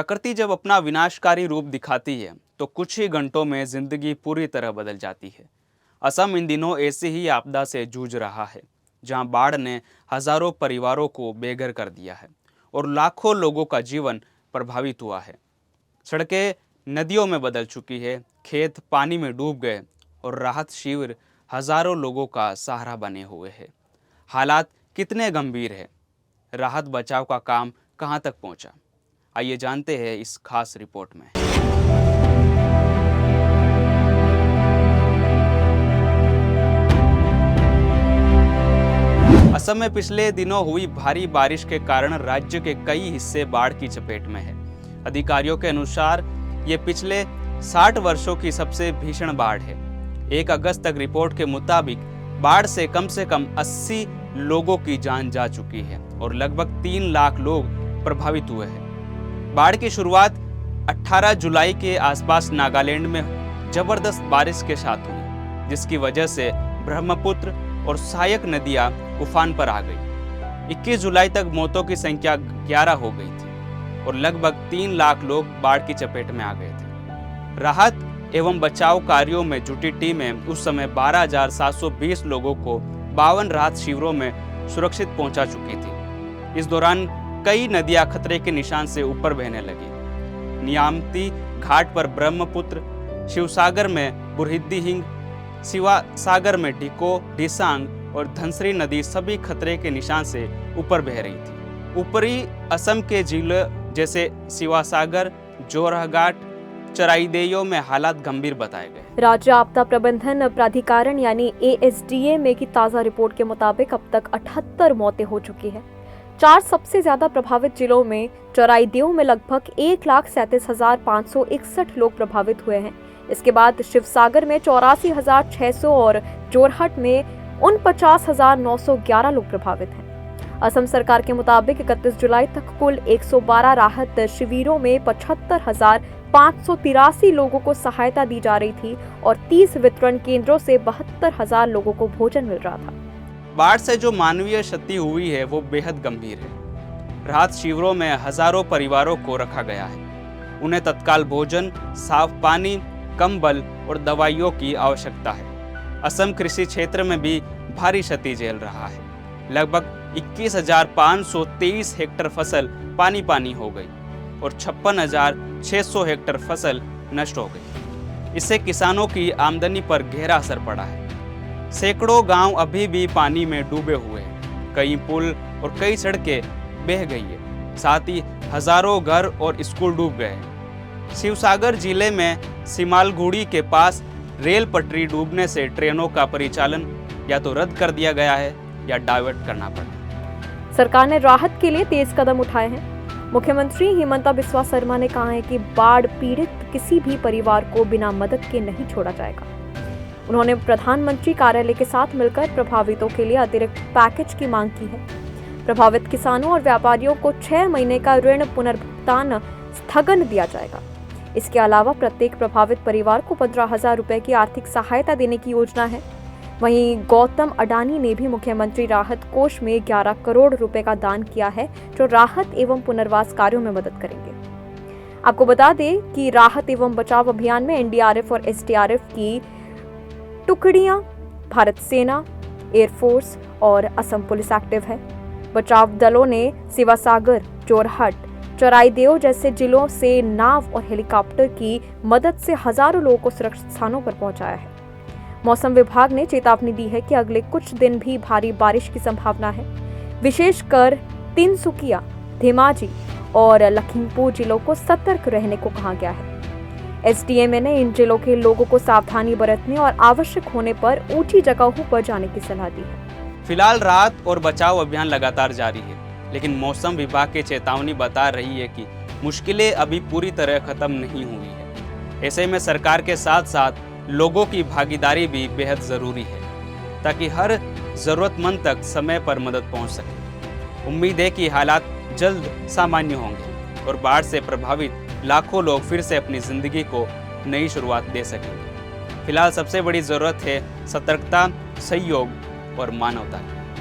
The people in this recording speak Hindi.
प्रकृति जब अपना विनाशकारी रूप दिखाती है तो कुछ ही घंटों में जिंदगी पूरी तरह बदल जाती है। असम इन दिनों ऐसी ही आपदा से जूझ रहा है, जहां बाढ़ ने हजारों परिवारों को बेघर कर दिया है और लाखों लोगों का जीवन प्रभावित हुआ है। सड़कें नदियों में बदल चुकी है, खेत पानी में डूब गए और राहत शिविर हजारों लोगों का सहारा बने हुए हैं। हालात कितने गंभीर है, राहत बचाव का काम कहां तक पहुंचा, आइए जानते हैं इस खास रिपोर्ट में। असम में पिछले दिनों हुई भारी बारिश के कारण राज्य के कई हिस्से बाढ़ की चपेट में है। अधिकारियों के अनुसार ये पिछले 60 वर्षों की सबसे भीषण बाढ़ है। 1 अगस्त तक रिपोर्ट के मुताबिक बाढ़ से कम 80 लोगों की जान जा चुकी है और लगभग 3 लाख लोग प्रभावित हुए हैं। बाढ़ की शुरुआत 18 जुलाई के आसपास नागालैंड में जबरदस्त बारिश के साथ हुई, जिसकी वजह से ब्रह्मपुत्र और सहायक नदियां उफान पर आ गई। 21 जुलाई तक मौतों की संख्या 11 हो गई थी और लगभग 3 लाख लोग बाढ़ की चपेट में आ गए थे। राहत एवं बचाव कार्यों में जुटी टीमें उस समय 12,720 लोगों को 52 राहत शिविरों में सुरक्षित पहुंचा चुकी थी। इस दौरान कई नदियां खतरे के निशान से ऊपर बहने लगी। नियामती घाट पर ब्रह्मपुत्र, शिवसागर में बुरहिद्दीहिंग, शिवासागर में ढिको, ढिसांग और धनसरी नदी सभी खतरे के निशान से ऊपर बह रही थी। ऊपरी असम के जिलों जैसे शिवासागर, जोरहघाट, चराइदेयो में हालात गंभीर बताए गए। राज्य आपदा प्रबंधन प्राधिकरण यानी ASDA की ताजा रिपोर्ट के मुताबिक अब तक 78 मौतें हो चुकी है। 4 सबसे ज्यादा प्रभावित जिलों में चराइदेयो में लगभग 1,37,561 लोग प्रभावित हुए हैं। इसके बाद शिवसागर में 84,600 और जोरहट में 49,911 लोग प्रभावित हैं। असम सरकार के मुताबिक 31 जुलाई तक कुल 112 राहत शिविरों में 75,583 लोगों को सहायता दी जा रही थी और 30 वितरण केंद्रों से 72,000 लोगों को भोजन मिल रहा था। बाढ़ से जो मानवीय क्षति हुई है वो बेहद गंभीर है। राहत शिविरों में हजारों परिवारों को रखा गया है। उन्हें तत्काल भोजन, साफ पानी, कंबल और दवाइयों की आवश्यकता है। असम कृषि क्षेत्र में भी भारी क्षति झेल रहा है। लगभग 21,523 हेक्टेयर फसल पानी हो गई और 56,600 हेक्टेयर फसल नष्ट हो गई। इससे किसानों की आमदनी पर गहरा असर पड़ा है। सैकड़ों गांव अभी भी पानी में डूबे हुए हैं। कई पुल और कई सड़कें बह गई है। साथ ही हजारों घर और स्कूल डूब गए हैं। शिवसागर जिले में सिमालगुड़ी के पास रेल पटरी डूबने से ट्रेनों का परिचालन या तो रद्द कर दिया गया है या डाइवर्ट करना पड़ा। सरकार ने राहत के लिए तेज कदम उठाए हैं। मुख्यमंत्री हिमंता बिस्वा शर्मा ने कहा है कि बाढ़ पीड़ित किसी भी परिवार को बिना मदद के नहीं छोड़ा जाएगा। उन्होंने प्रधानमंत्री कार्यालय के साथ मिलकर प्रभावितों के लिए अतिरिक्त पैकेज की मांग की है। प्रभावित किसानों और व्यापारियों को 6 महीने का ऋण पुनर्भुगतान स्थगन दिया जाएगा। इसके अलावा प्रत्येक प्रभावित परिवार को 15,000 रुपए की आर्थिक सहायता देने की योजना है। वहीं गौतम अडानी ने भी मुख्यमंत्री राहत कोष में 11 करोड़ रुपए का दान किया है, जो राहत एवं पुनर्वास कार्यों में मदद करेंगे। आपको बता दें कि राहत एवं बचाव अभियान में NDRF और SDRF की टुकड़ियां, भारत सेना, एयरफोर्स और असम पुलिस एक्टिव है। बचाव दलों ने शिवासागर, जोरहट, चराइदेयो जैसे जिलों से नाव और हेलीकॉप्टर की मदद से हजारों लोगों को सुरक्षित स्थानों पर पहुंचाया है। मौसम विभाग ने चेतावनी दी है कि अगले कुछ दिन भी भारी बारिश की संभावना है। विशेषकर तिनसुकिया, धेमाजी और लखीमपुर जिलों को सतर्क रहने को कहा गया है। SDMA ने इन जिलों के लोगों को सावधानी बरतने और आवश्यक होने पर ऊंची जगहों पर जाने की सलाह दी है। फिलहाल राहत और बचाव अभियान लगातार जारी है, लेकिन मौसम विभाग की चेतावनी बता रही है कि मुश्किलें अभी पूरी तरह खत्म नहीं हुई है। ऐसे में सरकार के साथ साथ लोगों की भागीदारी भी बेहद जरूरी है, ताकि हर जरूरतमंद तक समय पर मदद पहुंच सके। उम्मीद है कि हालात जल्द सामान्य होंगे और बाढ़ से प्रभावित लाखों लोग फिर से अपनी जिंदगी को नई शुरुआत दे सकेंगे। फिलहाल सबसे बड़ी जरूरत है सतर्कता, सहयोग और मानवता की।